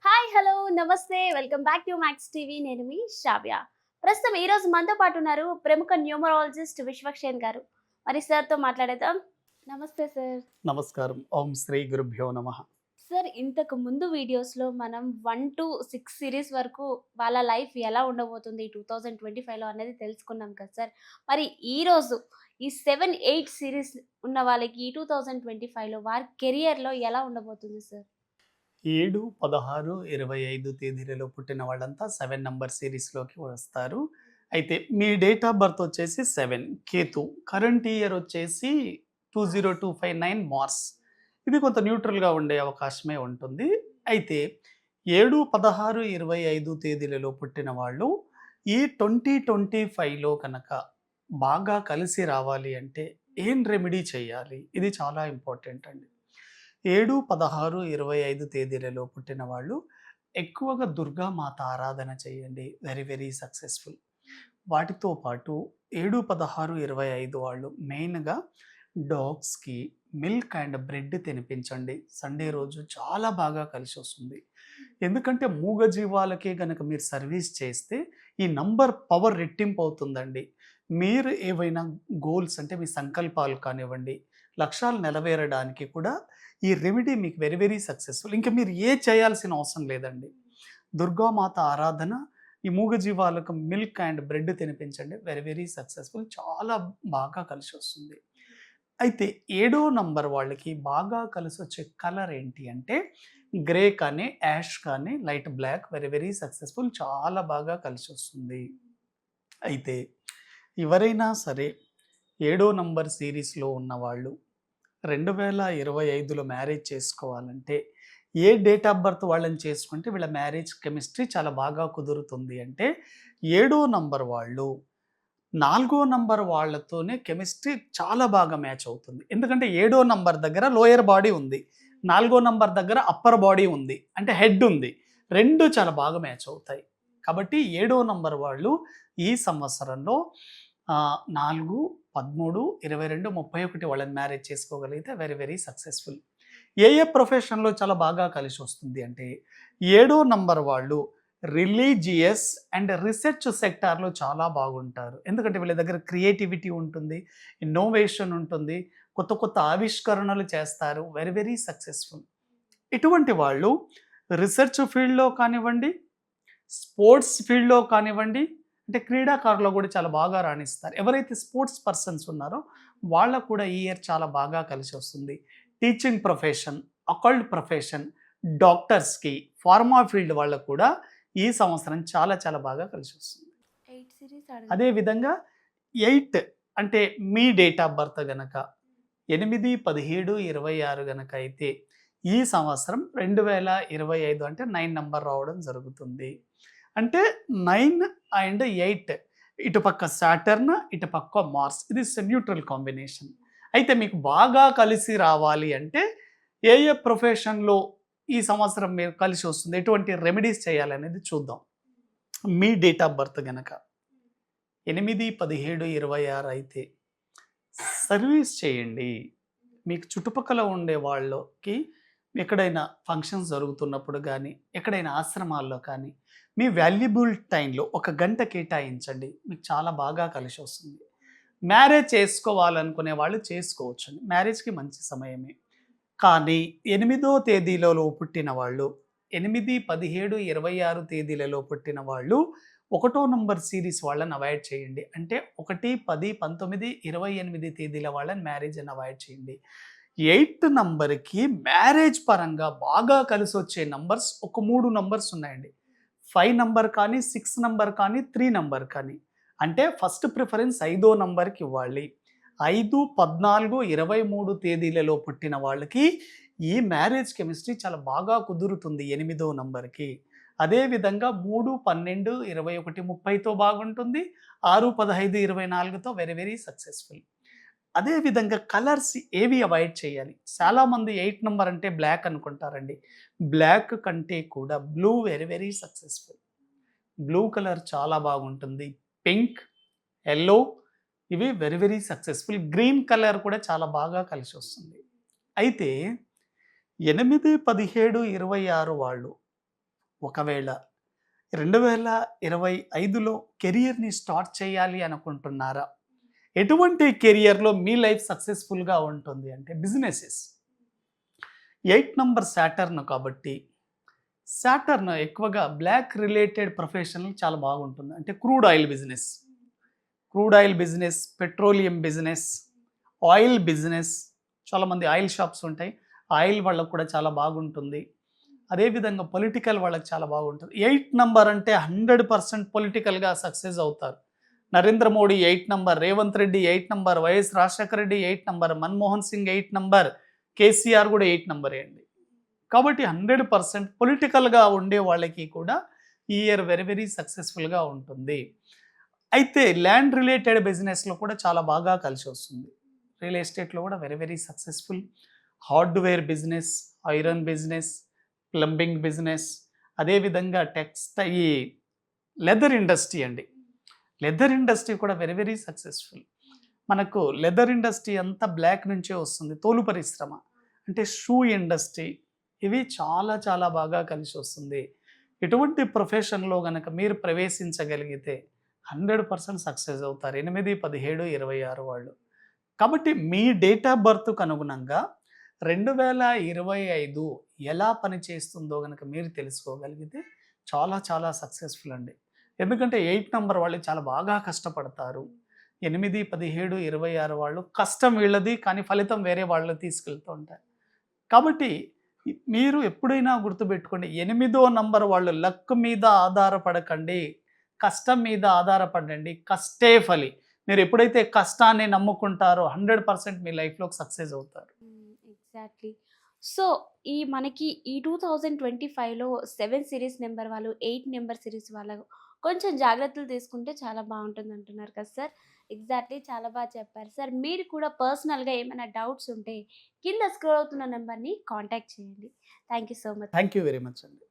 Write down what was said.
Hi hello నమస్తే welcome back to max TV. నేను మీ శ్రావ్య. ప్రస్తుతం ఈ రోజు మనతో పాటు ఉన్నారు ప్రముఖ న్యూమరాలజిస్ట్ విశ్వక్షేణ్ గారు. మరి సార్తో మాట్లాడేద్దాం. నమస్తే సార్. నమస్కారం. ఓం శ్రీ గురుభ్యో నమః. సార్, ఇంతకు ముందు వీడియోస్లో మనం 1 to 6 సిరీస్ వరకు వాళ్ళ లైఫ్ ఎలా ఉండబోతుంది 2025లో అనేది తెలుసుకున్నాం కదా సార్. మరి ఈరోజు ఈ 7, 8 సిరీస్ ఉన్న వాళ్ళకి ఈ 2025లో వారి కెరియర్లో ఎలా ఉండబోతుంది సార్? 7, 16, 25 తేదీలలో పుట్టిన వాళ్ళంతా 7 నంబర్ సిరీస్‌లోకి వస్తారు. అయితే మీ డేట్ ఆఫ్ బర్త్ వచ్చేసి 7 కేతు. కరెంట్ ఇయర్ వచ్చేసి 20259 మార్స్. ఇది కొంత న్యూట్రల్‌గా ఉండే అవకాశమే ఉంటుంది. అయితే 7, 16, 25 తేదీలలో పుట్టిన వాళ్ళు ఈ 2025లో కనుక బాగా కలిసి రావాలి అంటే ఏం రెమెడీ చేయాలి? ఇది చాలా ఇంపార్టెంట్ అండి. 7, 16, 25 తేదీలలో పుట్టిన వాళ్ళు ఎక్కువగా దుర్గామాత ఆరాధన చేయండి. Very very successful. వాటితో పాటు 7, 16, 25 వాళ్ళు మెయిన్‌గా డాగ్స్‌కి మిల్క్ అండ్ బ్రెడ్ తినిపించండి. సండే రోజు చాలా బాగా కలిసొస్తుంది. ఎందుకంటే మూగజీవాలకే గనక మీరు సర్వీస్ చేస్తే ఈ నంబర్ పవర్ రెట్టింపు అవుతుందండి. మీరు ఏవైనా గోల్స్ అంటే మీ సంకల్పాలు కానివ్వండి, లక్ష్యాలు నెరవేరడానికి కూడా ఈ రెమెడీ మీకు వెరీ వెరీ సక్సెస్‌ఫుల్. ఇంక మీరు చేయాల్సిన అవసరం లేదండి. దుర్గామాత ఆరాధన, ఈ మూగజీవాలకు మిల్క్ అండ్ బ్రెడ్ తినిపించండి. Very very successful. చాలా బాగా కలిసొస్తుంది. అయితే ఏడో నంబర్ వాళ్ళకి బాగా కలిసొచ్చే కలర్ ఏంటి అంటే గ్రే కానీ, యాష్ కానీ, light black very very successful. చాలా బాగా కలిసొస్తుంది. అయితే ఎవరైనా సరే ఏడో నంబర్ సీరీస్‌లో ఉన్నవాళ్ళు 2025లో మ్యారేజ్ చేసుకోవాలంటే ఏ డేట్ ఆఫ్ బర్త్ వాళ్ళని చేసుకుంటే వీళ్ళ మ్యారేజ్ కెమిస్ట్రీ చాలా బాగా కుదురుతుంది అంటే ఏడో నంబర్ వాళ్ళు నాలుగో నంబర్ వాళ్ళతోనే కెమిస్ట్రీ చాలా బాగా మ్యాచ్ అవుతుంది. ఎందుకంటే ఏడో నంబర్ దగ్గర లోయర్ బాడీ ఉంది. నాలుగో నంబర్ దగ్గర అప్పర్ బాడీ ఉంది. అంటే హెడ్ ఉంది. 2 చాలా బాగా మ్యాచ్ అవుతాయి. కాబట్టి ఏడో నంబర్ వాళ్ళు ఈ సంవత్సరంలో 4, 13, 22, 31 వాళ్ళని మ్యారేజ్ చేసుకోగలిగితే వెరీ వెరీ సక్సెస్‌ఫుల్. ఏ ప్రొఫెషన్‌లో చాలా బాగా కలిసొస్తుంది అంటే ఏడో నంబర్ వాళ్ళు రిలీజియస్ అండ్ రిసెర్చ్ సెక్టార్‌లో చాలా బాగుంటారు. ఎందుకంటే వీళ్ళ దగ్గర క్రియేటివిటీ ఉంటుంది, ఇన్నోవేషన్ ఉంటుంది, కొత్త కొత్త ఆవిష్కరణలు చేస్తారు. Very very successful. ఇటువంటి వాళ్ళు రిసెర్చ్ ఫీల్డ్‌లో కానివ్వండి, స్పోర్ట్స్ ఫీల్డ్‌లో కానివ్వండి, అంటే క్రీడాకారులు కూడా చాలా బాగా రాణిస్తారు. ఎవరైతే స్పోర్ట్స్ పర్సన్స్ ఉన్నారో వాళ్ళకు కూడా ఈ ఇయర్ చాలా బాగా కలిసొస్తుంది. టీచింగ్ ప్రొఫెషన్, అకల్ట్ ప్రొఫెషన్, డాక్టర్స్‌కి, ఫార్మా ఫీల్డ్ వాళ్ళకు కూడా ఈ సంవత్సరం చాలా చాలా బాగా కలిసొస్తుంది. 8 సిరీస్ అదే అడగండి. విధంగా 8 అంటే మీ డేట్ ఆఫ్ బర్త్ గనక 8, 17, 26 గనక అయితే ఈ సంవత్సరం 2025 అంటే 9 నంబర్ రావడం జరుగుతుంది. అంటే 9 అండ్ 8 ఇటుపక్క సాటర్న్, ఇటుపక్క మార్స్. ఇది న్యూట్రల్ కాంబినేషన్. అయితే మీకు బాగా కలిసి రావాలి అంటే ఏ ప్రొఫెషన్‌లో ఈ సంవత్సరం మీరు కలిసొస్తుంది? ఎటువంటి రెమెడీస్ చేయాలనేది చూద్దాం. మీ డేట్ ఆఫ్ బర్త్ గనక 8, 17, 26 అయితే సర్వీస్ చేయండి. మీకు చుట్టుపక్కల ఉండే వాళ్ళకి ఎక్కడైనా ఫంక్షన్స్ జరుగుతున్నప్పుడు గానీ, ఎక్కడైనా ఆశ్రమాల్లో కానీ, మీ వాల్యుబుల్ టైంలో ఒక గంట కేటాయించండి. మీకు చాలా బాగా కలిసొస్తుంది. మ్యారేజ్ చేసుకోవాలనుకునే వాళ్ళు చేసుకోవచ్చండి. మ్యారేజ్‌కి మంచి సమయమే. కానీ 8దో తేదీలలో పుట్టిన వాళ్ళు 8, 17, 26 తేదీలలో పుట్టిన వాళ్ళు ఒకటో నంబర్ సీరీస్ వాళ్ళని అవాయిడ్ చేయండి. అంటే 1, 10, 19, 28 తేదీల వాళ్ళని మ్యారేజ్‌ని అవాయిడ్ చేయండి. 8 నంబర్‌కి మ్యారేజ్ పరంగా బాగా కలిసొచ్చే నంబర్స్ ఒక 3 నంబర్స్ ఉన్నాయండి. 5 నంబర్ కానీ, 6 నంబర్ కానీ, 3 నంబర్ కానీ. అంటే ఫస్ట్ ప్రిఫరెన్స్ 5దో నంబర్‌కి ఇవ్వాలి. 5, 14, 23 తేదీలలో పుట్టిన వాళ్ళకి ఈ మ్యారేజ్ కెమిస్ట్రీ చాలా బాగా కుదురుతుంది 8దో నంబర్‌కి. అదే విధంగా 3, 12, 21, 30తో బాగుంటుంది. 6, 15, 24తో వెరీ వెరీ సక్సెస్‌ఫుల్. అదే విధంగా కలర్స్ ఏవి అవాయిడ్ చేయాలి? చాలామంది 8 నంబర్ అంటే బ్లాక్ అనుకుంటారండి. బ్లాక్ కంటే కూడా blue very very successful. Blue colour చాలా బాగుంటుంది. పింక్, యెల్లో ఇవి very very successful. Green colour కూడా చాలా బాగా కలిసొస్తుంది. అయితే 8, 17, 26 వాళ్ళు ఒకవేళ 2025లో కెరియర్‌ని స్టార్ట్ చేయాలి అనుకుంటున్నారా? ఎటువంటి కెరియర్‌లో మీ లైఫ్ సక్సెస్‌ఫుల్‌గా ఉంటుంది అంటే బిజినెసెస్. 8 నంబర్ సాటర్న్ కాబట్టి, సాటర్న్ ఎక్కువగా బ్లాక్ రిలేటెడ్ ప్రొఫెషన్‌లు చాలా బాగుంటుంది. అంటే crude oil business, petroleum business, oil business. చాలామంది ఆయిల్ షాప్స్ ఉంటాయి. ఆయిల్ వాళ్ళకి కూడా చాలా బాగుంటుంది. అదేవిధంగా పొలిటికల్ వాళ్ళకి చాలా బాగుంటుంది. 8 నంబర్ అంటే 100% పొలిటికల్‌గా సక్సెస్ అవుతారు. Narendra Modi 8 number, Revanth Reddy 8 number, YS Rajasekhara Reddy 8 number, Manmohan Singh 8 number, KCR కూడా 8 నంబరే అండి. కాబట్టి 100% పొలిటికల్‌గా ఉండే వాళ్ళకి కూడా ఈ ఇయర్ వెరీ వెరీ సక్సెస్‌ఫుల్‌గా ఉంటుంది. అయితే ల్యాండ్ రిలేటెడ్ బిజినెస్‌లో కూడా చాలా బాగా కలిసొస్తుంది. రియల్ ఎస్టేట్‌లో కూడా very very successful. Hardware business, iron business, plumbing business, అదేవిధంగా ఈ లెదర్ ఇండస్ట్రీ అండి. లెదర్ ఇండస్ట్రీ కూడా వెరీ వెరీ సక్సెస్‌ఫుల్. మనకు లెదర్ ఇండస్ట్రీ అంతా బ్లాక్ నుంచే వస్తుంది. తోలు పరిశ్రమ అంటే షూ ఇండస్ట్రీ, ఇవి చాలా చాలా బాగా కలిసొస్తుంది. ఇటువంటి ప్రొఫెషన్‌లో గనక మీరు ప్రవేశించగలిగితే 100% సక్సెస్ అవుతారు. 8, 17, 26 వాళ్ళు. కాబట్టి మీ డేట్ ఆఫ్ బర్త్‌కు అనుగుణంగా 2025 ఎలా పనిచేస్తుందో గనక మీరు తెలుసుకోగలిగితే చాలా చాలా సక్సెస్‌ఫుల్ అండి. ఎందుకంటే 8 నంబర్ వాళ్ళు చాలా బాగా కష్టపడతారు. 8, 17, 26 వాళ్ళు కష్టం వీళ్ళది, కానీ ఫలితం వేరే వాళ్ళు తీసుకెళ్తూ ఉంటారు. కాబట్టి మీరు ఎప్పుడైనా గుర్తుపెట్టుకోండి, 8దో నంబర్ వాళ్ళు లక్ మీద ఆధారపడకండి. కష్టం మీద ఆధారపడండి. కష్టే ఫలి. మీరు ఎప్పుడైతే కష్టాన్ని నమ్ముకుంటారో 100% మీ లైఫ్‌లోకి సక్సెస్ అవుతారు. ఎగ్జాక్ట్‌లీ. సో, మనకి ఈ 2025లో 7 సీరీస్ నెంబర్ వాళ్ళు, 8 నెంబర్ సీరీస్ వాళ్ళు కొంచెం జాగ్రత్తలు తీసుకుంటే చాలా బావుంటుందంటున్నారు కదా సార్. ఎగ్జాక్ట్‌లీ చాలా చెప్పారు సార్. మీరు కూడా పర్సనల్‌గా ఏమైనా డౌట్స్ ఉంటే కింద స్క్రోల్ అవుతున్న నంబర్‌ని కాంటాక్ట్ చేయండి. Thank you so much. Thank you very much అండి.